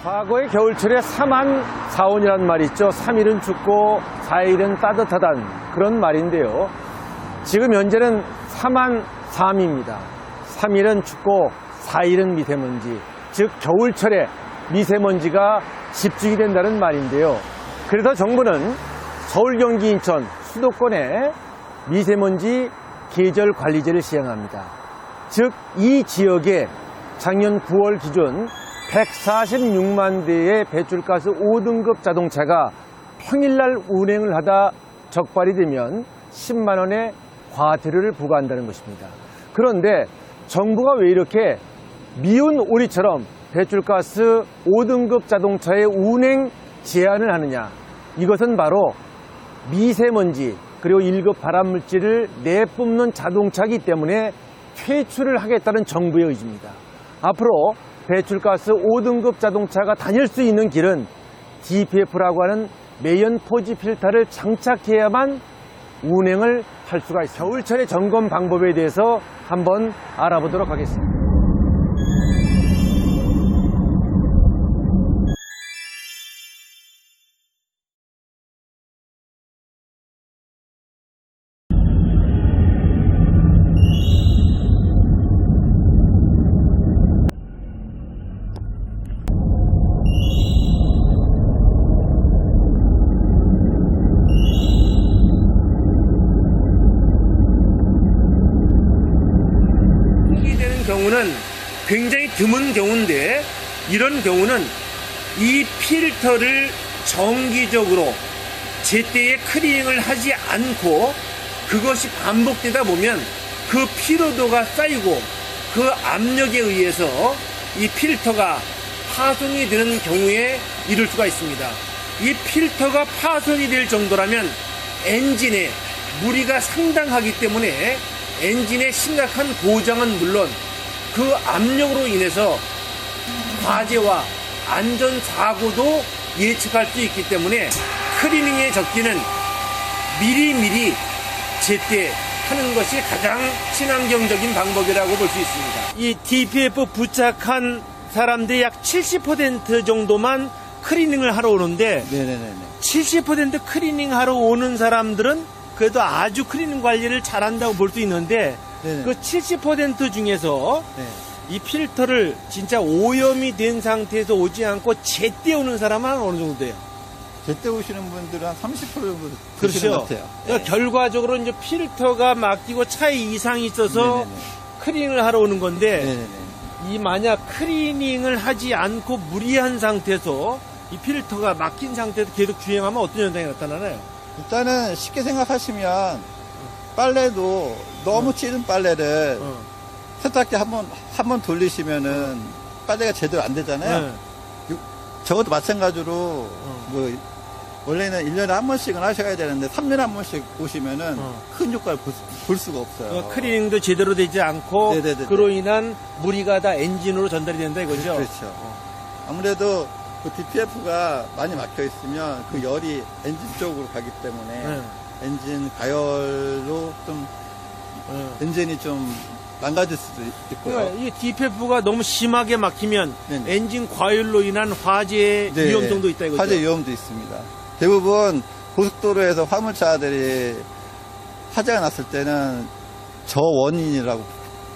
과거의 겨울철에 3한 4온이라는 말이 있죠. 3일은 춥고 4일은 따뜻하단 그런 말인데요. 지금 현재는 3한 3입니다. 3일은 춥고 4일은 미세먼지, 즉 겨울철에 미세먼지가 집중이 된다는 말인데요. 그래서 정부는 서울, 경기, 인천, 수도권에 미세먼지 계절관리제를 시행합니다. 즉 이 지역에 작년 9월 기준 146만 대의 배출가스 5등급 자동차가 평일날 운행을 하다 적발이 되면 10만 원의 과태료를 부과한다는 것입니다. 그런데 정부가 왜 이렇게 미운 오리처럼 배출가스 5등급 자동차의 운행 제한을 하느냐? 이것은 바로 미세먼지 그리고 1급 발암물질을 내뿜는 자동차이기 때문에 퇴출을 하겠다는 정부의 의지입니다. 앞으로 배출가스 5등급 자동차가 다닐 수 있는 길은 DPF라고 하는 매연 포지 필터를 장착해야만 운행을 할 수가 있습니다. 겨울철의 점검 방법에 대해서 한번 알아보도록 하겠습니다. 경우는 굉장히 드문 경우인데, 이런 경우는 이 필터를 정기적으로 제때에 클리닝을 하지 않고 그것이 반복되다 보면 그 피로도가 쌓이고 그 압력에 의해서 이 필터가 파손이 되는 경우에 이를 수가 있습니다. 이 필터가 파손이 될 정도라면 엔진에 무리가 상당하기 때문에 엔진의 심각한 고장은 물론 그 압력으로 인해서 화재와 안전사고도 예측할 수 있기 때문에 클리닝의 적기는 미리미리 제때 하는 것이 가장 친환경적인 방법이라고 볼 수 있습니다. 이 DPF 부착한 사람들 약 70% 정도만 클리닝을 하러 오는데, 70% 클리닝 하러 오는 사람들은 그래도 아주 클리닝 관리를 잘한다고 볼 수 있는데, 그 70% 중에서 이 필터를 진짜 오염이 된 상태에서 오지 않고 제때 오는 사람은 어느 정도 돼요? 제때 오시는 분들은 한 30% 정도 그렇죠. 되시는 것 같아요. 그러니까 결과적으로 이제 필터가 막히고 차에 이상이 있어서 클리닝을 하러 오는 건데, 이 만약 클리닝을 하지 않고 무리한 상태에서 이 필터가 막힌 상태에서 계속 주행하면 어떤 현상이 나타나나요? 일단은 쉽게 생각하시면 빨래도 너무 찌든 빨래를 세탁기 한 번 돌리시면은 빨래가 제대로 안 되잖아요. 저것도 마찬가지로 뭐 원래는 1년에 한 번씩은 하셔야 되는데 3년에 한 번씩 오시면은 큰 효과를 볼 수가 없어요. 클리닝도 제대로 되지 않고 그로 인한 무리가 다 엔진으로 전달이 된다 이거죠? 그렇죠. 아무래도 그 DPF가 많이 막혀 있으면 그 열이 엔진 쪽으로 가기 때문에 엔진 가열로 좀 엔진이 좀 망가질 수도 있고요. 그러니까 이 DPF가 너무 심하게 막히면 엔진 과열로 인한 화재 위험성도 있다 이거죠? 화재 위험도 있습니다. 대부분 고속도로에서 화물차들이 화재가 났을 때는 저 원인이라고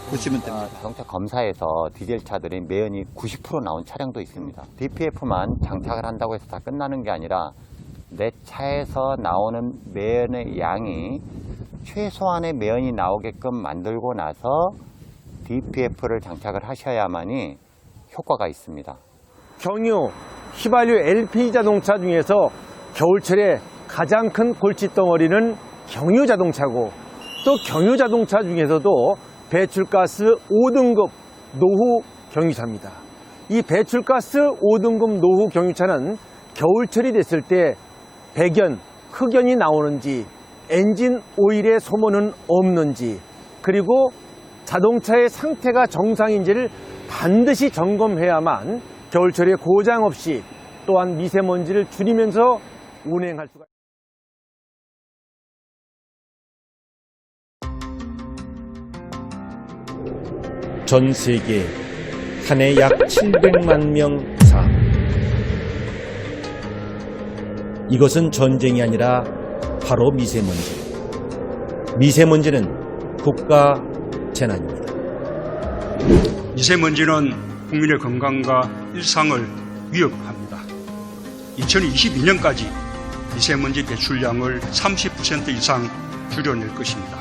보시면 됩니다. 자동차 검사에서 디젤 차들이 매연이 90% 나온 차량도 있습니다. DPF만 장착을 한다고 해서 다 끝나는 게 아니라 내 차에서 나오는 매연의 양이 최소한의 매연이 나오게끔 만들고 나서 DPF를 장착을 하셔야만이 효과가 있습니다. 경유, 휘발유 LP 자동차 중에서 겨울철에 가장 큰 골칫덩어리는 경유 자동차고, 또 경유 자동차 중에서도 배출가스 5등급 노후 경유차입니다. 이 배출가스 5등급 노후 경유차는 겨울철이 됐을 때 배견, 흑연이 나오는지, 엔진 오일의 소모는 없는지, 그리고 자동차의 상태가 정상인지를 반드시 점검해야만 겨울철에 고장 없이 또한 미세먼지를 줄이면서 운행할 수가 있습니다. 전 세계 한 해 약 700만 명 이상 이것은 전쟁이 아니라 바로 미세먼지. 미세먼지는 국가 재난입니다. 미세먼지는 국민의 건강과 일상을 위협합니다. 2022년까지 미세먼지 배출량을 30% 이상 줄여낼 것입니다.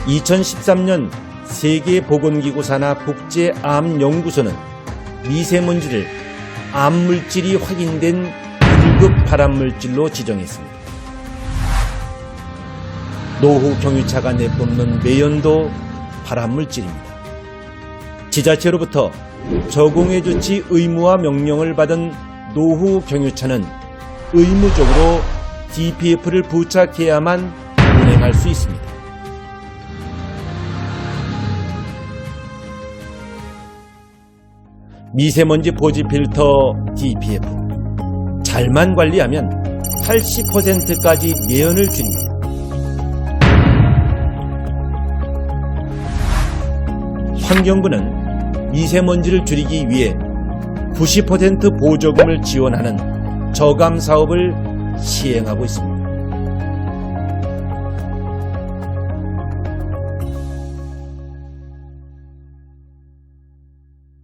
(2013년) 세계보건기구 산하 국제암연구소는 미세먼지를 암물질이 확인된 1급 발암물질로 지정했습니다. 노후 경유차가 내뿜는 매연도 발암물질입니다. 지자체로부터 저공해조치 의무화 명령을 받은 노후 경유차는 의무적으로 DPF를 부착해야만 운행할 수 있습니다. 미세먼지 보지 필터 DPF 잘만 관리하면 80%까지 매연을 줄입니다. 환경부는 미세먼지를 줄이기 위해 90% 보조금을 지원하는 저감 사업을 시행하고 있습니다.